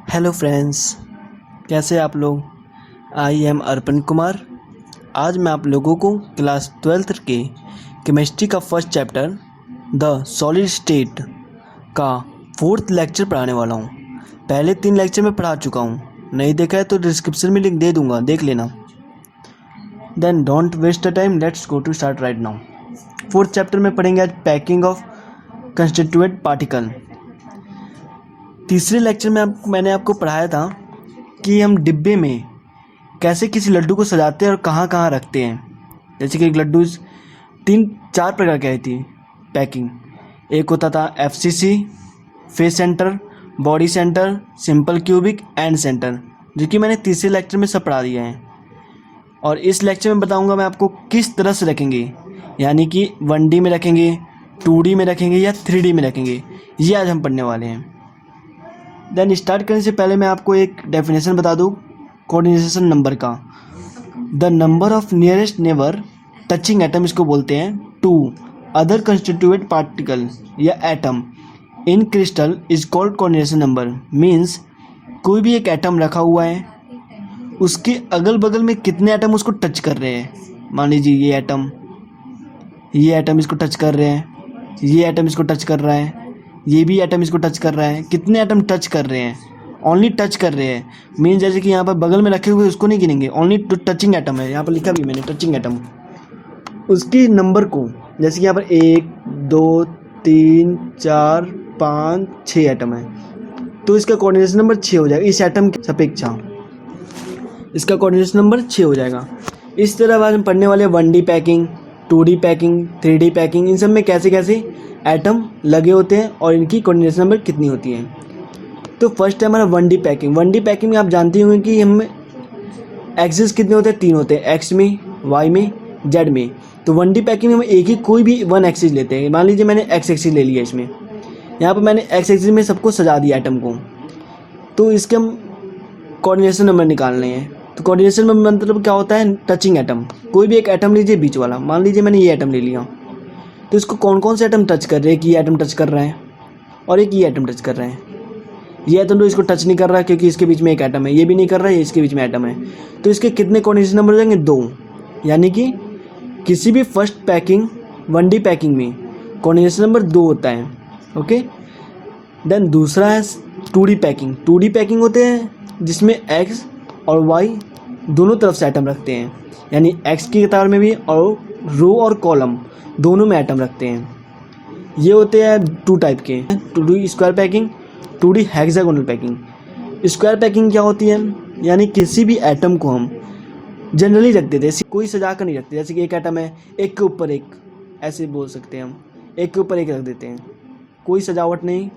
Hello friends, कैसे आप लोग। आई एम अर्पण कुमार। आज मैं आप लोगों को क्लास 12th के केमिस्ट्री का first chapter the solid state का 4th लेक्चर पढ़ाने वाला हूँ। पहले 3 लेक्चर में पढ़ा चुका हूँ, नहीं देखा है तो डिस्क्रिप्शन में लिंक दे दूँगा, देख लेना। Then don't waste the time, let's go to start right now. 4th chapter में पढ़ेंगे आज पैकिंग ऑफ कंस्टिट्यूएंट पार्टिकल। तीसरे लेक्चर में मैंने आपको पढ़ाया था कि हम डिब्बे में कैसे किसी लड्डू को सजाते हैं और कहाँ कहाँ रखते हैं। जैसे कि एक लड्डू 3-4 प्रकार की आई थी पैकिंग। एक होता था FCC, face centre, body centre, simple cubic, and centre, जो कि मैंने तीसरे लेक्चर में सब पढ़ा दिया है। और इस लेक्चर में बताऊंगा मैं आपको किस तरह से रखेंगे, यानी कि 1D में रखेंगे, 2D में रखेंगे या 3D में रखेंगे, ये आज हम पढ़ने वाले हैं। देन स्टार्ट करने से पहले मैं आपको एक डेफिनेशन बता दूँ कोऑर्डिनेशन नंबर का। The number of nearest neighbour touching atom, इसको बोलते हैं, टू अदर कंस्टिट्यूएंट पार्टिकल या atom in crystal is called coordination number. Means कोई भी एक एटम रखा हुआ है, उसके अगल बगल में कितने एटम उसको टच कर रहे हैं। मान लीजिए ये एटम इसको टच कर रहे हैं, ये एटम इसको टच कर रहा है, ये भी एटम इसको टच कर रहा है। कितने एटम टच कर रहे हैं, ओनली टच कर रहे हैं। मीन जैसे कि यहाँ पर बगल में रखे हुए उसको नहीं गिनेंगे, ओनली टचिंग एटम है, यहाँ पर लिखा भी मैंने टचिंग एटम। उसकी नंबर को, जैसे कि यहाँ पर 1 2 3 4 5 6 एटम है, तो इसका कोऑर्डिनेशन नंबर 6 हो जाएगा। इस एटम की सापेक्षा इसका कोऑर्डिनेशन नंबर 6 हो जाएगा। इस तरह आज हम पढ़ने वाले 1D packing, 2D packing, 3D packing, इन सब में कैसे कैसे एटम लगे होते हैं और इनकी कोऑर्डिनेशन नंबर कितनी होती है। तो फर्स्ट है हमारा 1D पैकिंग। 1D पैकिंग में आप जानते होंगे कि हम एक्सिस कितने होते हैं, 3 होते हैं, एक्स में, वाई में, जेड में। तो 1D पैकिंग में हम एक ही कोई भी 1 एक्सिस लेते हैं। मान लीजिए मैंने एक्स एक्सिस ले लिया, इसमें यहाँ पर मैंने एक्स एक्सिस में सबको सजा दिया एटम को, तो इसके हम कोऑर्डिनेशन नंबर निकालने हैं। तो कोऑर्डिनेशन नंबर मतलब क्या होता है, टचिंग एटम। कोई भी एक एटम लीजिए बीच वाला, मान लीजिए मैंने ये एटम ले लिया, तो इसको कौन कौन से एटम टच कर रहे हैं कि ये एटम टच कर रहा है और एक ये एटम टच कर रहा है। ये एटम तो इसको टच नहीं कर रहा है क्योंकि इसके बीच में एक एटम है, ये भी नहीं कर रहा है, इसके बीच में एटम है। तो इसके कितने कोऑर्डिनेशन नंबर हो जाएंगे, 2। यानी कि किसी भी फर्स्ट पैकिंग 1D पैकिंग में कोऑर्डिनेशन नंबर 2 होता है। ओके। देन दूसरा है 2D पैकिंग। 2D पैकिंग होते हैं जिसमें एक्स और वाई दोनों तरफ से एटम रखते हैं, यानी एक्स की कतार में भी और रो और कॉलम दोनों में एटम रखते हैं। ये होते हैं 2 टाइप के, 2D square packing, 2D hexagonal packing. Square packing क्या होती है, यानी किसी भी एटम को हम जनरली रख देते हैं, कोई सजा कर नहीं रखते। जैसे कि एक एटम है, एक के ऊपर एक, ऐसे बोल सकते हैं हम, एक के ऊपर एक रख देते हैं, कोई सजावट नहीं,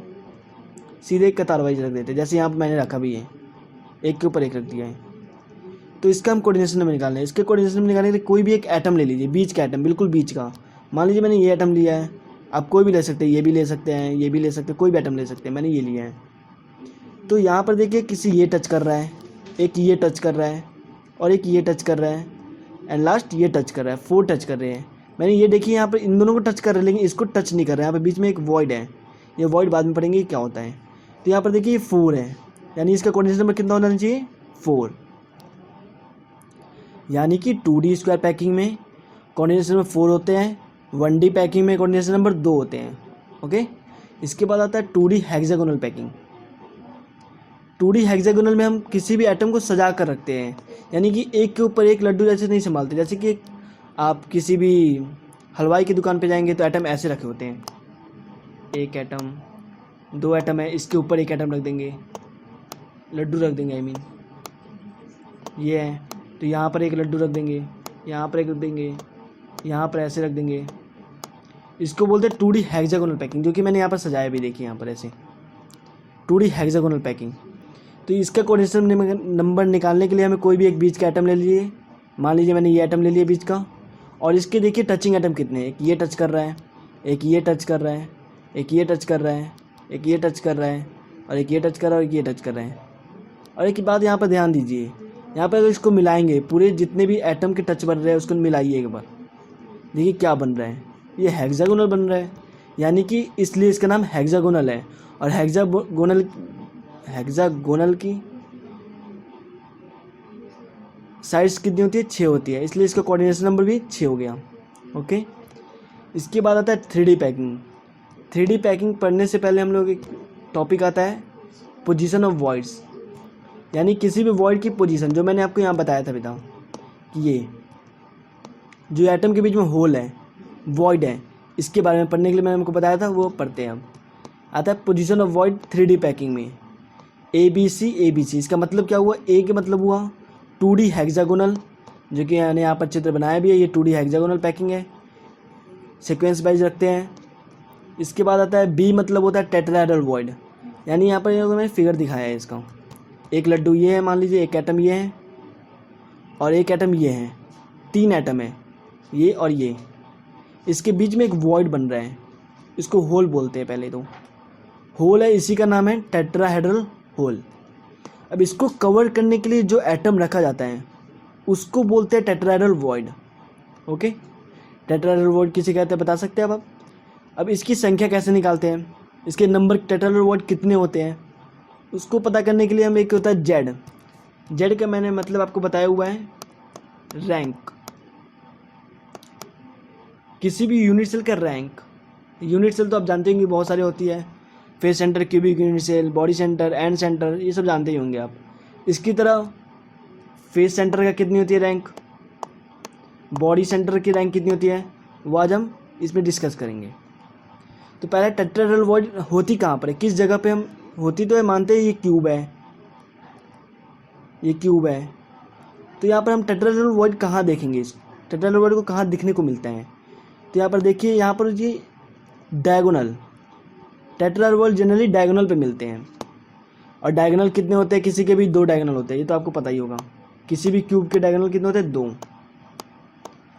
सीधे एक कतार वाइज रख देते हैं। जैसे यहाँ पर मैंने रखा भी है, एक के ऊपर एक रख दिया है। तो इसका हम कोऑर्डिनेशन नंबर निकालना है। इसके कोऑर्डिनेशन नंबर निकालने के लिए कोई भी एक एटम ले लीजिए, बीच का एटम, बिल्कुल बीच का। मान लीजिए मैंने ये एटम लिया है, आप कोई भी ले सकते हैं, ये भी ले सकते हैं, ये भी ले सकते हैं, कोई भी एटम ले सकते हैं, मैंने ये लिया है। तो यहाँ पर देखिए किसी ये टच कर रहा है, एक ये टच कर रहा है, और एक ये टच कर रहा है, एंड लास्ट ये टच कर रहा है। 4 टच कर रहे हैं। मैंने ये देखिए यहाँ पर इन दोनों को टच कर रहे हैं, लेकिन इसको टच नहीं कर रहे हैं। यहाँ पर बीच में एक वॉइड है, ये वॉइड बाद में पढ़ेंगे क्या होता है। तो यहाँ पर देखिए ये 4 है, यानी इसका कोऑर्डिनेशन नंबर कितना होना चाहिए, 4। यानी कि 2D स्क्वायर पैकिंग में कोऑर्डिनेशन नंबर 4 होते हैं, 1D पैकिंग में कोऑर्डिनेशन नंबर 2 होते हैं। ओके। इसके बाद आता है 2D hexagonal packing. 2D hexagonal में हम किसी भी एटम को सजा कर रखते हैं, यानी कि एक के ऊपर एक लड्डू जैसे नहीं संभालते। जैसे कि आप किसी भी हलवाई की दुकान पे जाएंगे तो एटम ऐसे रखे होते हैं, एक एटम, 2 एटम है, इसके ऊपर एक एटम रख देंगे, लड्डू रख देंगे, आई मीन ये है, तो यहाँ पर एक लड्डू रख देंगे, यहाँ पर एक रख देंगे, यहाँ पर ऐसे रख देंगे। इसको बोलते हैं 2D हेक्सागोनल पैकिंग, जो कि मैंने यहाँ पर सजाया भी, देखिए यहाँ पर ऐसे 2D हेक्सागोनल पैकिंग। तो इसका कोऑर्डिनेशन नंबर निकालने के लिए हमें कोई भी एक बीच का एटम ले लीजिए। मान लीजिए मैंने ये एटम ले लिया बीच का, और इसके देखिए टचिंग एटम कितने हैं, एक ये टच कर रहा है, एक ये टच कर रहा है, एक ये टच कर रहा है, एक ये टच कर रहा है, और एक ये टच कर रहा है, और एक ये टच कर रहे हैं। और एक बात यहाँ पर ध्यान दीजिए, यहाँ पर अगर इसको मिलाएंगे, पूरे जितने भी एटम के टच बन रहे हैं उसको मिलाइए एक बार, देखिए क्या बन रहा है, ये हेक्सागोनल बन रहा है। यानी कि इसलिए इसका नाम हेक्सागोनल है। और हेक्सागोनल हेक्सागोनल की साइड्स कितनी होती है, 6 होती है, इसलिए इसका कोऑर्डिनेशन नंबर भी 6 हो गया। ओके, इसके बाद आता है 3D पैकिंग। 3D पैकिंग पढ़ने से पहले हम लोग एक टॉपिक आता है पोजीशन ऑफ वॉइड्स, यानी किसी भी वॉइड की पोजीशन, जो मैंने आपको यहाँ बताया था बेटा कि ये जो एटम के बीच में होल है वॉइड है, इसके बारे में पढ़ने के लिए मैंने आपको बताया था, वो पढ़ते हैं। अब आता है position of void 3D packing में ABC। इसका मतलब क्या हुआ, ए के मतलब हुआ 2D हेक्सागोनल, जो कि मैंने यहाँ पर चित्र बनाया भी है, ये 2D हेक्सागोनल पैकिंग है, सीक्वेंस वाइज रखते हैं। इसके बाद आता है बी, मतलब होता है टेट्राहेड्रल वॉइड, यानी यहाँ पर मैंने फिगर दिखाया है इसका, एक लड्डू ये है, मान लीजिए एक एटम ये है और एक एटम ये है, 3 एटम है ये और ये, इसके बीच में एक वॉइड बन रहा है, इसको होल बोलते हैं। पहले तो होल है, इसी का नाम है टेट्राहेड्रल होल। अब इसको कवर करने के लिए जो एटम रखा जाता है उसको बोलते हैं tetrahedral void. Okay, tetrahedral void किसे कहते हैं बता सकते हैं आप? अब इसकी संख्या कैसे निकालते हैं, इसके नंबर टेट्राहेड्रल वॉइड कितने होते हैं, उसको पता करने के लिए हम एक होता है जेड का मैंने मतलब आपको बताया हुआ है रैंक, किसी भी यूनिट सेल का रैंक। यूनिट सेल तो आप जानते होंगे बहुत सारी होती है, face centre, cubic unit cell, body centre, end centre, ये सब जानते ही होंगे आप। इसकी तरह फेस सेंटर का कितनी होती है रैंक, बॉडी सेंटर की रैंक कितनी होती है, वो आज हम इसमें डिस्कस करेंगे। तो पहले टेट्राहेड्रल वॉइड होती कहाँ पर है, किस जगह पे हम होती, तो है मानते हैं ये क्यूब है, ये क्यूब है, तो यहाँ पर हम टेट्राहेड्रल वॉइड कहाँ देखेंगे, इस टेट्राहेड्रल वॉइड को कहाँ दिखने को मिलता है। तो यहाँ पर देखिए, यहाँ पर ये diagonal, tetrahedral void generally diagonal पे मिलते हैं, और डायगोनल कितने होते हैं, किसी के भी 2 डायगोनल होते हैं, ये तो आपको पता ही होगा, किसी भी क्यूब के डायगोनल कितने होते हैं, 2।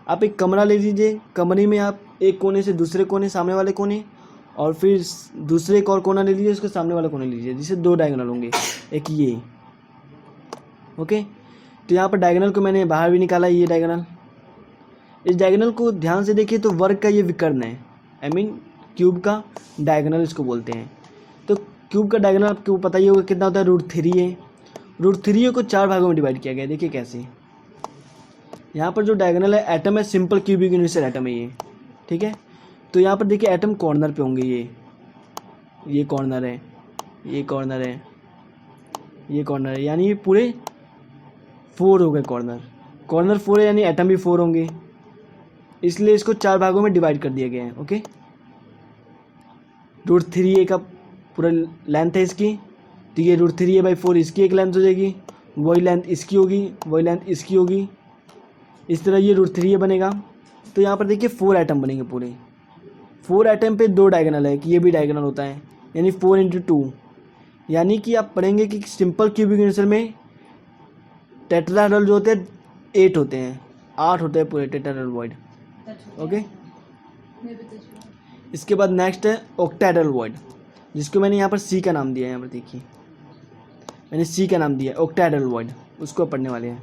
आप एक कमरा ले लीजिए, कमरे में आप एक कोने से दूसरे कोने, सामने वाले कोने, और फिर दूसरे एक और कोना ले लीजिए, उसके सामने वाला कोना लीजिए, जिससे 2 डायगोनल होंगे, एक ये। ओके, तो यहाँ पर डायगोनल को मैंने बाहर भी निकाला, ये डायगोनल। इस डायगोनल को ध्यान से देखिए तो वर्ग का ये विकर्ण है, आई मीन क्यूब का डायगोनल इसको बोलते हैं। तो क्यूब का डायगोनल आपको पता ही होगा कितना होता है, √3 है। √3 को 4 भागों में डिवाइड किया गया है, देखिए कैसे। यहाँ पर जो डायगोनल है एटम है, simple cubic unit cell atom है ये, ठीक है। तो यहाँ पर देखिए एटम कॉर्नर पे होंगे, ये कॉर्नर है, ये कॉर्नर है, ये कॉर्नर है, यानी ये पूरे 4 हो गए कॉर्नर 4 है, यानी एटम भी 4 होंगे, इसलिए इसको 4 भागों में डिवाइड कर दिया गया है। ओके, √3 का पूरा लेंथ है इसकी, तो ये √3/4 इसकी एक लेंथ हो जाएगी, वही लेंथ इसकी होगी, वही लेंथ इसकी होगी, इस तरह ये √3 बनेगा। तो यहाँ पर देखिए 4 एटम बनेंगे पूरे, 4 एटम पे 2 डायगोनल है, कि ये भी डायगोनल होता है, यानी 4 × 2, यानी कि आप पढ़ेंगे कि सिंपल क्यूबिक यूनिट सेल में टेट्राहेड्रल जो होते हैं 8 होते हैं, 8 होते हैं पूरे टेट्राहेड्रल वॉइड। ओके, इसके बाद नेक्स्ट है ऑक्टाहेड्रल वॉइड, जिसको मैंने यहाँ पर सी का नाम दिया है, यहाँ पर देखिए मैंने सी का नाम दिया है ऑक्टाहेड्रल वॉइड, उसको पढ़ने वाले हैं।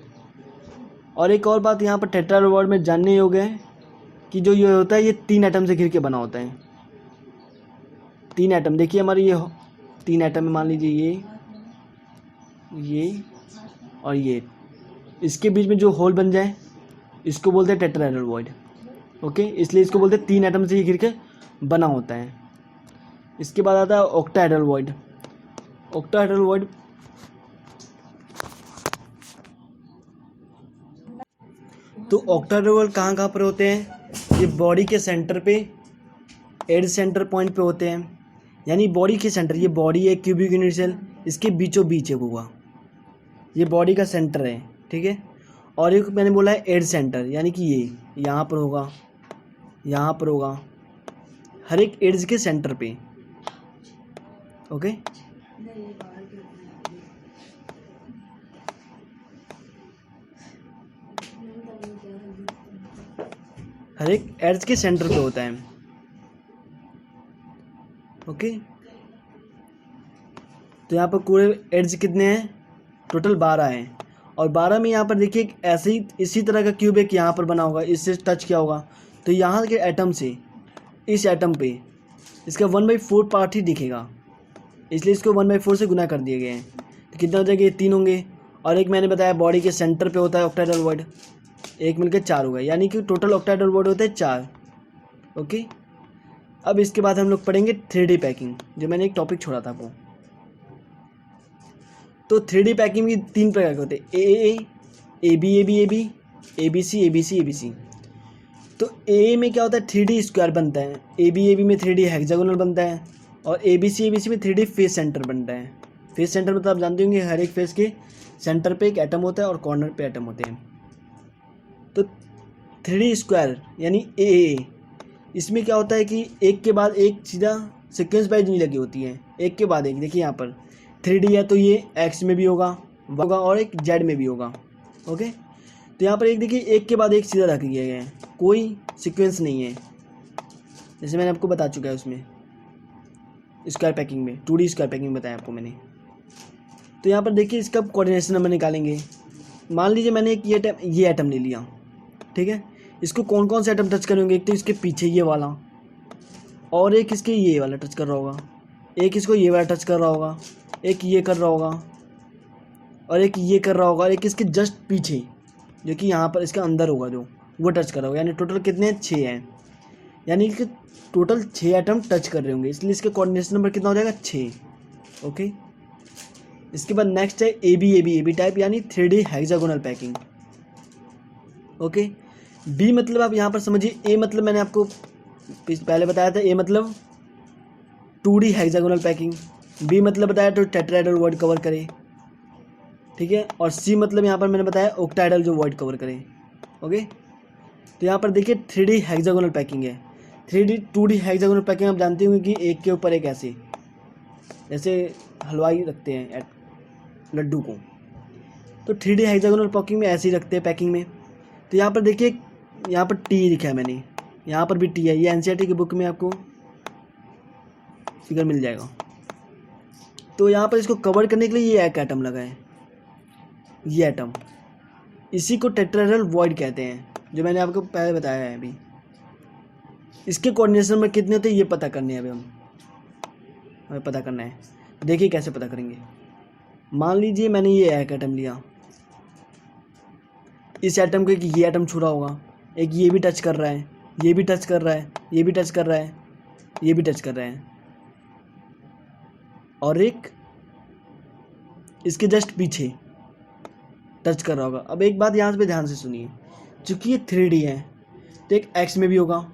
और एक और बात यहाँ पर टेट्राहेड्रल वॉइड में जानने योग्य है कि जो ये होता है ये 3 एटम से घिर के बना होता है, 3 एटम। देखिए हमारे ये 3 एटम है, मान लीजिए ये और ये, इसके बीच में जो होल बन जाए इसको बोलते हैं टेट्राहेड्रल वॉइड। ओके, इसलिए इसको बोलते हैं 3 एटम से घिर के बना होता है। इसके बाद आता है ऑक्टाहेड्रल वॉइड। ऑक्टाहेड्रल वॉइड तो ऑक्टाहेड्रल वॉइड कहाँ कहाँ पर होते हैं, ये बॉडी के सेंटर पे, एज सेंटर पॉइंट पे होते हैं, यानी बॉडी के सेंटर, ये बॉडी है क्यूबिक यूनिट सेल, इसके बीचों बीच है वो हुआ, ये बॉडी का सेंटर है, ठीक है। और एक मैंने बोला है एज सेंटर, यानी कि ये यहाँ पर होगा, यहाँ पर होगा, हर एक एड्स के सेंटर पे। ओके, हर एक एड्स के सेंटर पे होता है। ओके, तो यहाँ पर पूरे एड्स कितने हैं, टोटल 12 हैं, और 12 में यहाँ पर देखिए एक ऐसे ही इसी तरह का क्यूब एक यहाँ पर बना होगा, इससे टच किया होगा, तो यहाँ के एटम से इस एटम पे इसका 1/4 पार्ट ही दिखेगा, इसलिए इसको 1/4 से गुना कर दिए गए हैं। तो कितना हो जाएगा, ये 3 होंगे। और एक मैंने बताया बॉडी के सेंटर पे होता है ऑक्टाहेड्रल वॉइड, एक मिलकर 4 होगा, यानी कि टोटल ऑक्टाहेड्रल वॉइड होते हैं 4। ओके, अब इसके बाद हम लोग पढ़ेंगे 3D पैकिंग, जो मैंने एक टॉपिक छोड़ा था वो। तो 3D पैकिंग भी 3 प्रकार के होते हैं, A B A B A B, A B C A B C A B C. तो ए में क्या होता है, 3D स्क्वायर बनता है, ए बी में 3D हेक्सागोनल बनता है, और ए बी सी में 3D फेस सेंटर बनता है। फेस सेंटर मतलब आप जानते होंगे हर एक फेस के सेंटर पे एक एटम होता है और कॉर्नर पे एटम होते हैं। तो 3D स्क्वायर यानी ए, इसमें क्या होता है कि एक के बाद एक सीधा सीक्वेंस वाइज नहीं लगी होती है, एक के बाद एक। देखिए यहाँ पर 3D है तो ये एक्स में भी होगा और एक जेड में भी होगा। ओके, तो यहाँ पर एक देखिए एक के बाद एक सीधा रख दिया गया है, कोई सीक्वेंस नहीं है, जैसे मैंने आपको बता चुका है उसमें स्क्वायर पैकिंग में, 2D स्क्वायर पैकिंग बताया आपको मैंने। तो यहाँ पर देखिए इसका कोऑर्डिनेशन नंबर निकालेंगे। मान लीजिए मैंने एक ये एटम ले लिया, ठीक है। इसको कौन कौन से एटम टच करेंगे, एक तो इसके पीछे ये वाला, और एक इसके ये वाला टच कर रहा होगा, एक इसको ये वाला टच कर रहा होगा, एक ये कर रहा होगा, और एक ये कर रहा होगा, और एक इसके जस्ट पीछे जो कि यहाँ पर इसके अंदर होगा जो वो टच कर रहा होगा। यानी टोटल कितने 6 हैं, यानी कि टोटल 6 एटम टच कर रहे होंगे, इसलिए इसका कोऑर्डिनेशन नंबर कितना हो जाएगा 6। ओके, इसके बाद नेक्स्ट है ए बी टाइप यानी 3D hexagonal packing. Okay, B मतलब आप यहाँ पर समझिए, ए मतलब मैंने आपको पहले बताया था, ए मतलब 2D हेक्सागोनल पैकिंग, बी मतलब बताया तो टेट्राहेड्रल वॉइड कवर करे, ठीक है, और सी मतलब यहाँ पर मैंने बताया ऑक्टाहेड्रल जो वॉइड कवर करे। ओके, तो यहाँ पर देखिए 3D हेक्सागोनल पैकिंग है। 2D हेक्सागोनल पैकिंग आप जानते होंगे कि एक के ऊपर एक ऐसे, जैसे हलवाई रखते हैं लड्डू को, तो 3D हेक्सागोनल पैकिंग में ऐसे ही रखते हैं पैकिंग में। तो यहाँ पर देखिए यहाँ पर टी लिखा है मैंने, यहाँ पर भी टी है, ये एनसीईआरटी की बुक में आपको फिगर मिल जाएगा। तो यहाँ पर इसको कवर करने के लिए ये एक एटम लगा है, ये एटम, इसी को टेट्राहेड्रल वॉइड कहते हैं, जो मैंने आपको पहले बताया है। अभी इसके कोऑर्डिनेशन में कितने होते हैं ये पता करने हैं, अभी हमें पता करना है। देखिए कैसे पता करेंगे। मान लीजिए मैंने ये एक एटम लिया, इस एटम को एक ये एटम छू रहा होगा, एक ये भी टच कर रहा है, ये भी टच कर रहा है, ये भी टच कर रहा है, ये भी टच कर रहा है, और एक इसके जस्ट पीछे टच कर रहा होगा। अब एक बात यहाँ पे ध्यान से सुनिए, चूँकि ये 3D है तो एक एक्स में भी होगा,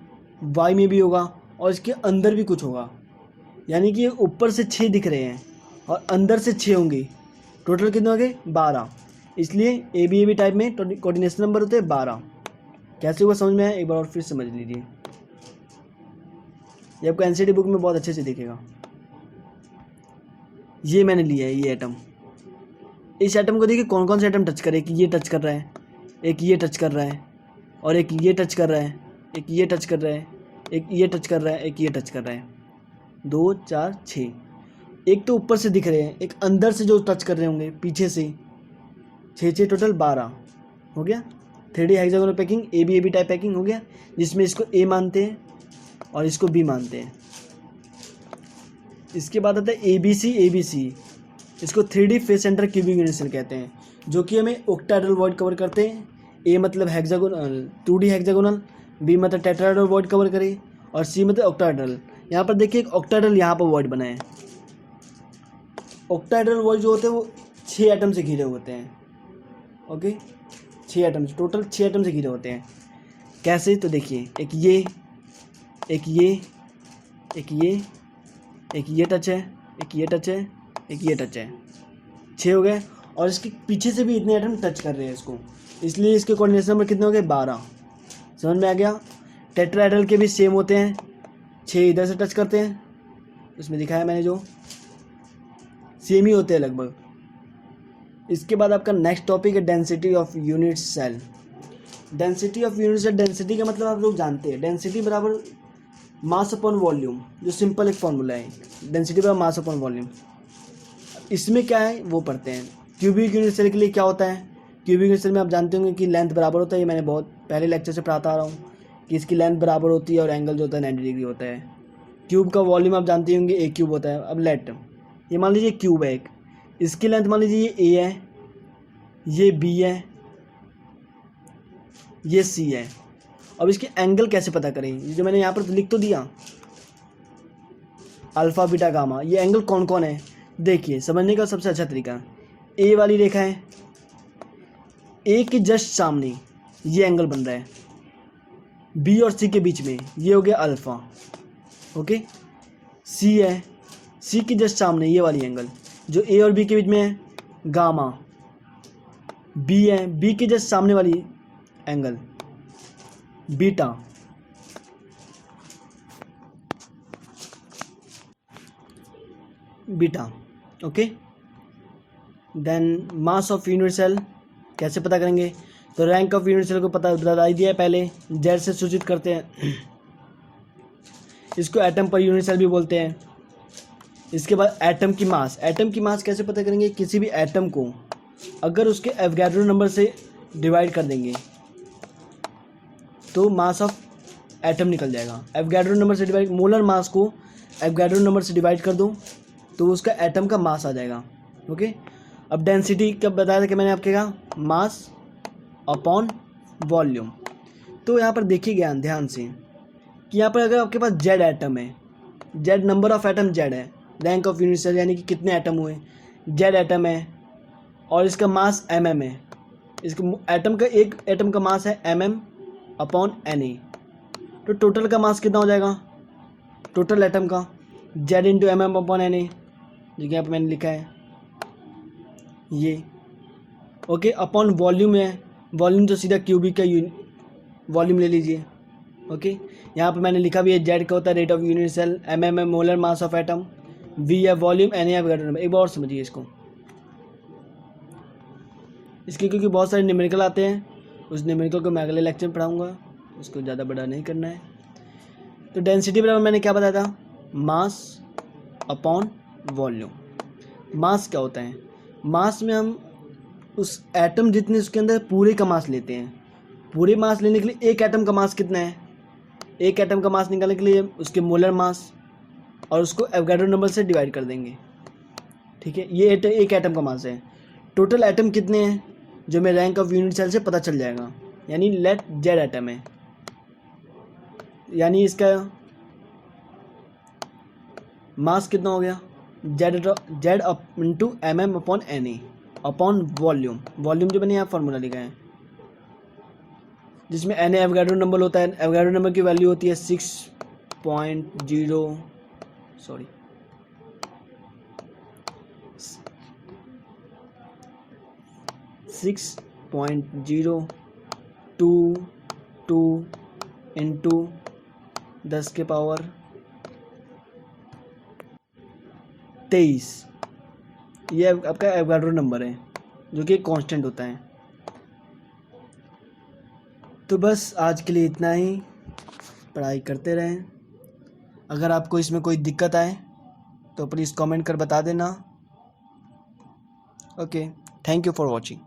वाई में भी होगा, और इसके अंदर भी कुछ होगा, यानी कि ये ऊपर से 6 दिख रहे हैं और अंदर से 6 होंगे, टोटल कितने हो गए 12। इसलिए ए बी टाइप में कोऑर्डिनेशन नंबर होते हैं 12। कैसे हुआ समझ में आया, एक बार और फिर समझ लीजिए, ये आपको एनसीईआरटी बुक में बहुत अच्छे से दिखेगा। ये मैंने लिया है ये एटम, इस एटम को देखिए कौन कौन से एटम टच करे, कि ये टच कर रहा है, एक ये टच कर रहा है, और एक ये टच कर रहा है, एक ये टच कर रहा है, एक ये टच कर रहा है, एक ये टच कर रहा है, 2 4 6। एक तो ऊपर से दिख रहे हैं, एक अंदर से जो टच कर रहे होंगे पीछे से, 6 टोटल 12 हो गया। 3D hexagonal packing A B type packing हो गया, जिसमें इसको ए मानते हैं और इसको बी मानते हैं। इसके बाद आता है ए बी सी, इसको 3D face centre cubic unit cell कहते हैं, जो कि हमें ऑक्टाहेड्रल वॉइड कवर करते हैं। ए मतलब हेक्सागोनल 2D हेक्सागोनल, बी मतलब टेट्राहेड्रल वॉइड कवर करे, और सी मतलब ऑक्टाहेड्रल। यहाँ पर देखिए एक ऑक्टाहेड्रल यहाँ पर वॉइड बना है। ऑक्टाहेड्रल वॉइड जो होते हैं वो 6 एटम से घिरे होते हैं। ओके, 6 एटम, टोटल 6 एटम से घिरे होते हैं। कैसे, तो देखिए एक ये, एक ये, एक ये, एक ये टच है, एक ये टच है, एक ये टच है, 6 हो गए। और इसके पीछे से भी इतने एटम टच कर रहे हैं इसको, इसलिए इसके कोऑर्डिनेशन नंबर कितने हो गए 12। समझ में आ गया। टेट्राहेड्रल के भी सेम होते हैं, 6 इधर से टच करते हैं, उसमें दिखाया मैंने जो सेम ही होते हैं लगभग। इसके बाद आपका नेक्स्ट टॉपिक है density of unit cell. Density of unit cell, density का मतलब आप लोग जानते हैं, डेंसिटी बराबर मास अपॉन वॉल्यूम, जो सिंपल एक फॉर्मूला है, डेंसिटी बराबर मास अपॉन वॉल्यूम। इसमें क्या है वो पढ़ते हैं। क्यूबिक यूनिट सेल के लिए क्या होता है, क्यूबिक यूनिट सेल में आप जानते होंगे कि लेंथ बराबर होता है, ये मैंने बहुत पहले लेक्चर से पढ़ाता आ रहा हूँ कि इसकी लेंथ बराबर होती है और एंगल जो होता है 90 डिग्री होता है। क्यूब का वॉल्यूम आप जानते होंगे, एक क्यूब होता है। अब लेट ये मान लीजिए क्यूब है एक, इसकी लेंथ मान लीजिए ये ए है, ये बी है, ये सी है। अब इसके एंगल कैसे पता करें? ये जो मैंने यहाँ पर लिख तो दिया अल्फ़ा बीटा गामा, ये एंगल कौन कौन है देखिए, समझने का सबसे अच्छा तरीका, ए वाली रेखा है, ए के जस्ट सामने ये एंगल बन रहा है, बी और सी के बीच में ये हो गया अल्फ़ा, ओके। सी है, सी के जस्ट सामने ये वाली एंगल जो ए और बी के बीच में है गामा। बी है, बी के जस्ट सामने वाली angle beta. Beta, okay. Then mass of unit cell कैसे पता करेंगे? तो रैंक ऑफ यूनिट सेल को पता बता दिया है पहले, जेड से सूचित करते हैं। इसको एटम पर यूनिट सेल भी बोलते हैं। इसके बाद एटम की मास, एटम की मास कैसे पता करेंगे? किसी भी एटम को अगर उसके एवोगाड्रो नंबर से डिवाइड कर देंगे तो मास ऑफ एटम निकल जाएगा। एवोगाड्रो नंबर से डिवाइड, मोलर मास को एवोगाड्रो नंबर से डिवाइड कर दो तो उसका एटम का मास आ जाएगा, ओके। अब डेंसिटी कब बताया था कि मैंने आपके कहा, मास अपॉन वॉल्यूम। तो यहाँ पर देखिए ध्यान से कि यहाँ पर अगर आपके पास जेड एटम है, Z number of atom Z है, रैंक ऑफ यूनिट सेल यानी कि कितने एटम हुए, जेड एटम है और इसका मास mm है। इसका एटम का, एक एटम का मास है mm अपॉन Na, तो टोटल का मास कितना हो जाएगा? टोटल एटम का Z into mm upon Na, जो कि यहाँ पर मैंने लिखा है ये, ओके। अपॉन वॉल्यूम है, वॉल्यूम तो सीधा क्यूबिक का वॉल्यूम ले लीजिए, ओके। यहाँ पर मैंने लिखा भी है जेड का होता है rate of unit cell, mm है molar mass of atom, v है वॉल्यूम, Na है एवोगाड्रो नंबर। एक बार और समझिए इसको, इसके क्योंकि बहुत सारे न्यूमेरिकल आते हैं, उस न्यूमेरिकल को मैं अगले लेक्चर में पढ़ाऊँगा, उसको ज़्यादा बड़ा नहीं करना है। तो डेंसिटी बराबर मैंने क्या बताया था, मास अपॉन वॉल्यूम। मास क्या होता है? मास में हम उस एटम जितने उसके अंदर पूरे का मास लेते हैं। पूरे मास लेने के लिए एक एटम का मास कितना है, एक एटम का मास निकालने के लिए उसके मोलर मास और उसको एवोगाड्रो नंबर से डिवाइड कर देंगे, ठीक है। ये एक एटम का मास है। टोटल एटम कितने हैं जो मैं रैंक ऑफ यूनिट सेल से पता चल जाएगा, यानी लेट जेड एटम है, यानी इसका मास कितना हो गया, Z into mm upon Na upon volume. Volume जो मैंने यहाँ फार्मूला लिखा है जिसमें Na एवोगाड्रो नंबर होता है, एवोगाड्रो नंबर की वैल्यू होती है 6.022 इंटू 10 के पावर 23, ये आपका एवोगाड्रो नंबर है जो कि कांस्टेंट होता है। तो बस आज के लिए इतना ही, पढ़ाई करते रहें। अगर आपको इसमें कोई दिक्कत आए तो प्लीज़ कमेंट कर बता देना, okay. Thank you for watching.